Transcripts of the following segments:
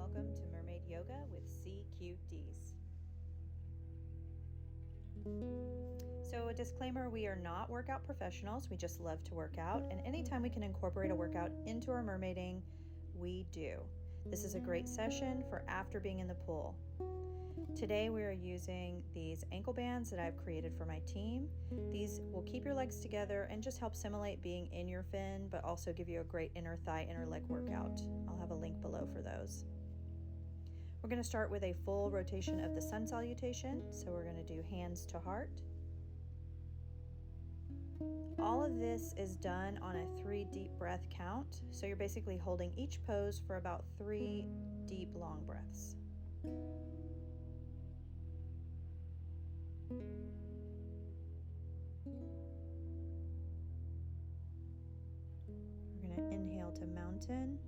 Welcome to Mermaid Yoga with CQDs. So a disclaimer, we are not workout professionals. We just love to work out, and anytime we can incorporate a workout into our mermaiding, we do. This is a great session for after being in the pool. Today we are using these ankle bands that I've created for my team. These will keep your legs together and just help simulate being in your fin, but also give you a great inner thigh, inner leg workout. I'll have a link below for those. We're going to start with a full rotation of the sun salutation. So we're going to do hands to heart. All of this is done on a 3 deep breath count. So you're basically holding each pose for about 3 deep, long breaths. We're going to inhale to mountain.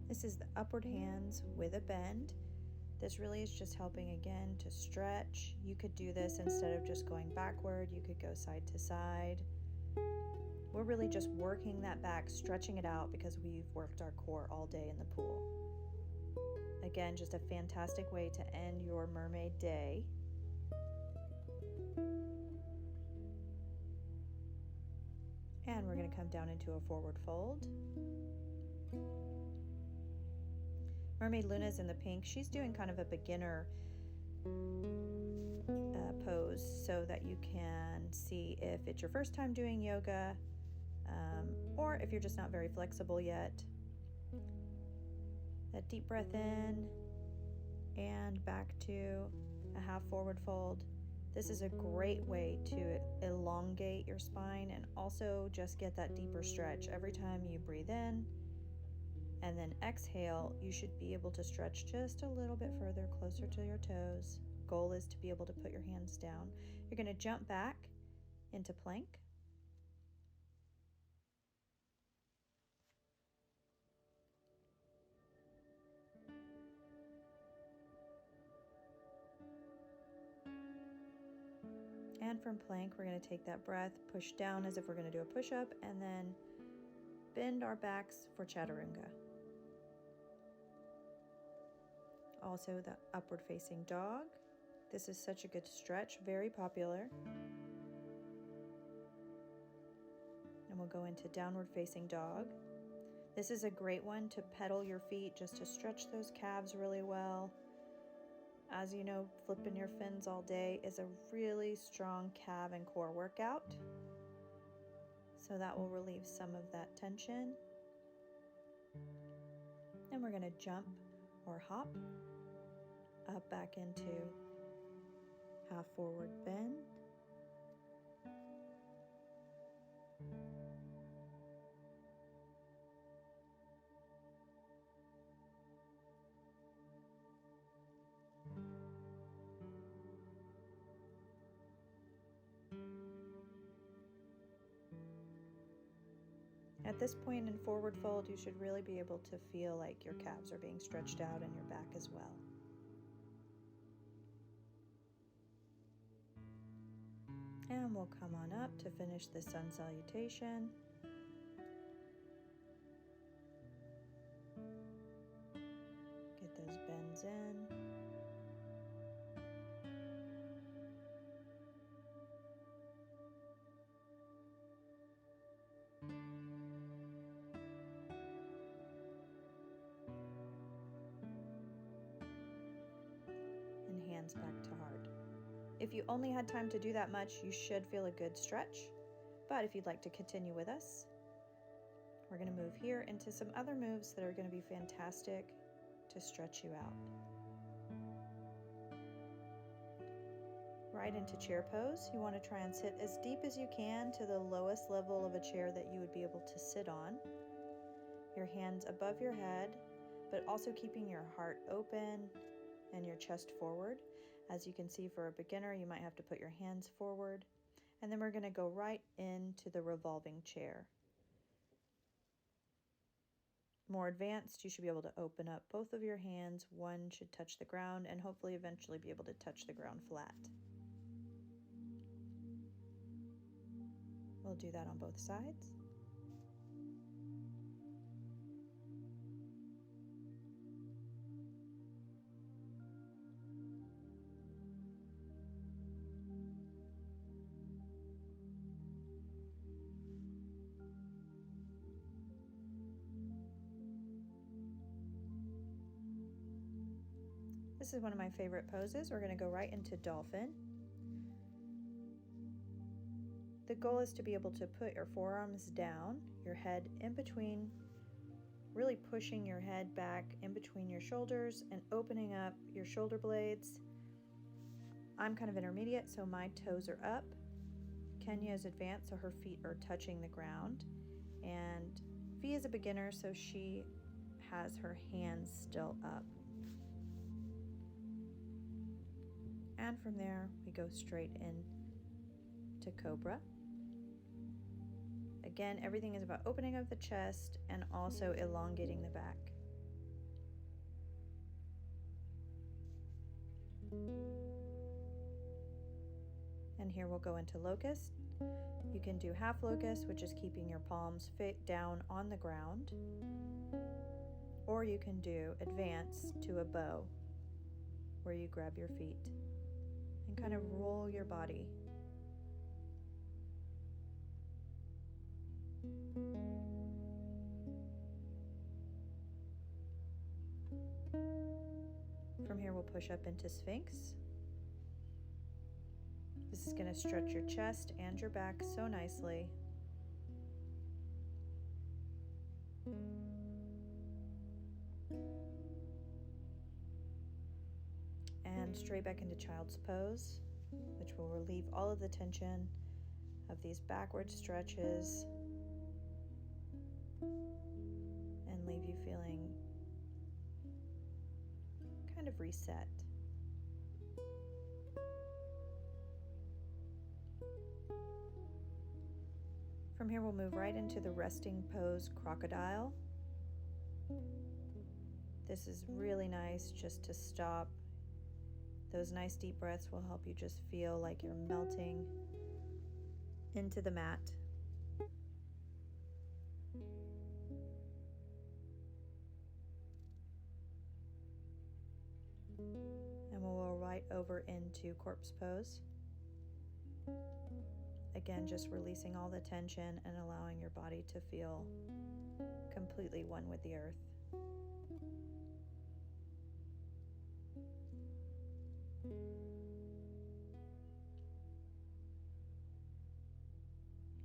This is the upward hands with a bend. This really is just helping again to stretch. You could do this instead of just going backward. You could go side to side. We're really just working that back, stretching it out because we've worked our core all day in the pool. Again, just a fantastic way to end your mermaid day. And we're going to come down into a forward fold. Mermaid Luna's in the pink. She's doing kind of a beginner pose so that you can see if it's your first time doing yoga or if you're just not very flexible yet. That deep breath in and back to a half forward fold. This is a great way to elongate your spine and also just get that deeper stretch. Every time you breathe in and then exhale, you should be able to stretch just a little bit further, closer to your toes. Goal is to be able to put your hands down. You're going to jump back into plank. And from plank, we're going to take that breath, push down as if we're going to do a push-up, and then bend our backs for chaturanga. Also the upward facing dog. This is such a good stretch, very popular. And we'll go into downward facing dog. This is a great one to pedal your feet just to stretch those calves really well. As you know, flipping your fins all day is a really strong calf and core workout. So that will relieve some of that tension. And we're going to jump or hop up back into half forward bend. At this point in forward fold, you should really be able to feel like your calves are being stretched out and your back as well. And we'll come on up to finish the sun salutation. Get those bends in. And hands back to heart. If you only had time to do that much, you should feel a good stretch. But if you'd like to continue with us, we're going to move here into some other moves that are going to be fantastic to stretch you out. Right into chair pose. You want to try and sit as deep as you can to the lowest level of a chair that you would be able to sit on. Your hands above your head, but also keeping your heart open and your chest forward. As you can see, for a beginner, you might have to put your hands forward. And then we're going to go right into the revolving chair. more advanced, you should be able to open up both of your hands. One should touch the ground and hopefully eventually be able to touch the ground flat. We'll do that on both sides. This is one of my favorite poses. We're going to go right into dolphin. The goal is to be able to put your forearms down, your head in between, really pushing your head back in between your shoulders and opening up your shoulder blades. I'm kind of intermediate, so my toes are up. Kenya is advanced, so her feet are touching the ground. And Fee is a beginner, so she has her hands still up. And from there, we go straight in to Cobra. Again, everything is about opening up the chest and also elongating the back. And here we'll go into Locust. You can do half locust, which is keeping your palms down on the ground. Or you can do advance to a bow, where you grab your feet and kind of roll your body. From here, we'll push up into Sphinx. This is going to stretch your chest and your back so nicely. And straight back into Child's Pose, which will relieve all of the tension of these backward stretches and leave you feeling kind of reset. From here, we'll move right into the resting pose, Crocodile. This is really nice just to stop. Those nice deep breaths will help you just feel like you're melting into the mat. And we'll roll right over into Corpse Pose. Again, just releasing all the tension and allowing your body to feel completely one with the earth.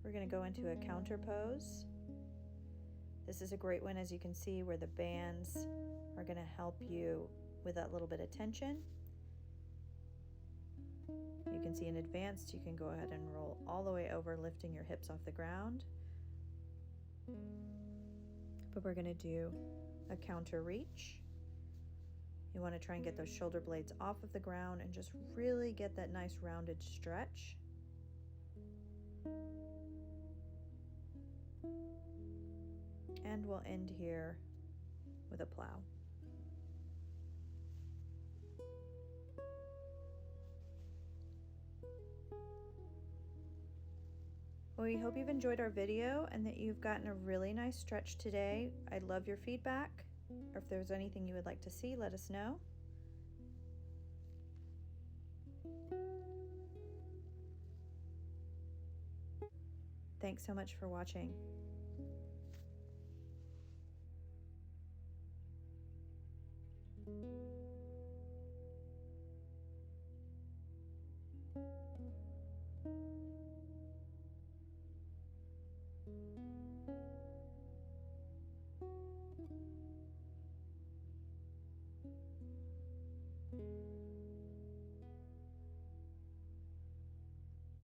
We're going to go into a counter pose. This is a great one, as you can see, where the bands are going to help you with that little bit of tension. You can see in advanced, you can go ahead and roll all the way over, lifting your hips off the ground. But we're going to do a counter reach. You want to try and get those shoulder blades off of the ground and just really get that nice rounded stretch. And we'll end here with a plow. Well, we hope you've enjoyed our video and that you've gotten a really nice stretch today. I'd love your feedback, or if there's anything you would like to see, let us know. Thanks so much for watching.